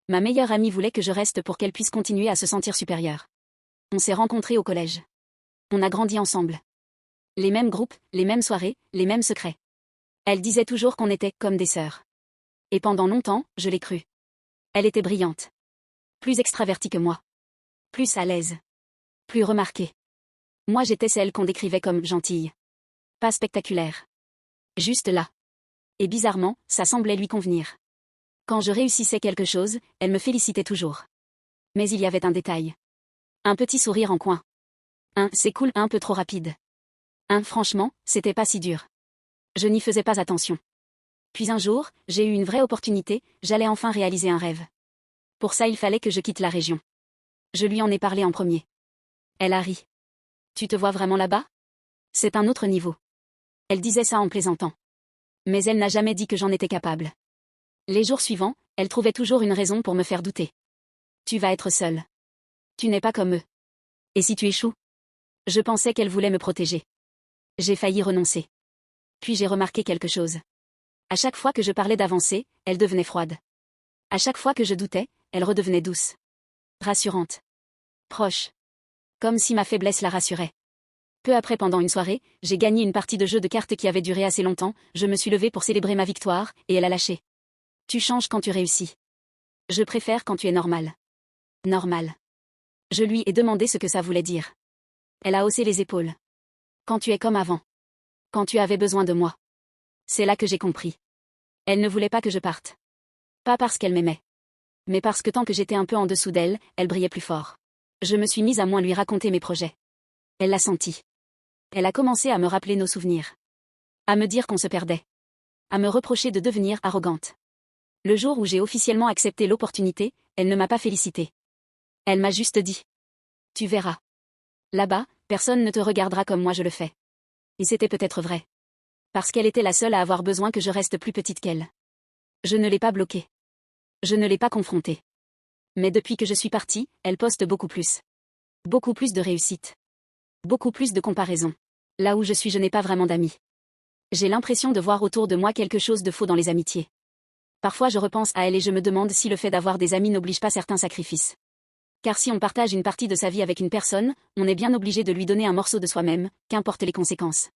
Ma meilleure amie voulait que je reste pour qu'elle puisse continuer à se sentir supérieure. On s'est rencontrés au collège. On a grandi ensemble. Les mêmes groupes, les mêmes soirées, les mêmes secrets. Elle disait toujours qu'on était comme des sœurs. Et pendant longtemps, je l'ai cru. Elle était brillante. Plus extravertie que moi. Plus à l'aise. Plus remarquée. Moi j'étais celle qu'on décrivait comme gentille. Pas spectaculaire. Juste là. Et bizarrement, ça semblait lui convenir. Quand je réussissais quelque chose, elle me félicitait toujours. Mais il y avait un détail. Un petit sourire en coin. C'est cool, un peu trop rapide. Franchement, c'était pas si dur. Je n'y faisais pas attention. Puis un jour, j'ai eu une vraie opportunité, j'allais enfin réaliser un rêve. Pour ça il fallait que je quitte la région. Je lui en ai parlé en premier. Elle a ri. Tu te vois vraiment là-bas? C'est un autre niveau. Elle disait ça en plaisantant. Mais elle n'a jamais dit que j'en étais capable. Les jours suivants, elle trouvait toujours une raison pour me faire douter. Tu vas être seule. Tu n'es pas comme eux. Et si tu échoues? Je pensais qu'elle voulait me protéger. J'ai failli renoncer. Puis j'ai remarqué quelque chose. À chaque fois que je parlais d'avancer, elle devenait froide. À chaque fois que je doutais, elle redevenait douce. Rassurante. Proche. Comme si ma faiblesse la rassurait. Peu après, pendant une soirée, j'ai gagné une partie de jeu de cartes qui avait duré assez longtemps, je me suis levée pour célébrer ma victoire, et elle a lâché. Tu changes quand tu réussis. Je préfère quand tu es normal. Normal. Je lui ai demandé ce que ça voulait dire. Elle a haussé les épaules. Quand tu es comme avant. Quand tu avais besoin de moi. C'est là que j'ai compris. Elle ne voulait pas que je parte. Pas parce qu'elle m'aimait. Mais parce que tant que j'étais un peu en dessous d'elle, elle brillait plus fort. Je me suis mise à moins lui raconter mes projets. Elle l'a senti. Elle a commencé à me rappeler nos souvenirs. À me dire qu'on se perdait. À me reprocher de devenir arrogante. Le jour où j'ai officiellement accepté l'opportunité, elle ne m'a pas félicitée. Elle m'a juste dit. Tu verras. Là-bas, personne ne te regardera comme moi je le fais. Et c'était peut-être vrai. Parce qu'elle était la seule à avoir besoin que je reste plus petite qu'elle. Je ne l'ai pas bloquée. Je ne l'ai pas confrontée. Mais depuis que je suis partie, elle poste beaucoup plus. Beaucoup plus de réussite. Beaucoup plus de comparaisons. Là où je suis, je n'ai pas vraiment d'amis. J'ai l'impression de voir autour de moi quelque chose de faux dans les amitiés. Parfois je repense à elle et je me demande si le fait d'avoir des amis n'oblige pas certains sacrifices. Car si on partage une partie de sa vie avec une personne, on est bien obligé de lui donner un morceau de soi-même, qu'importent les conséquences.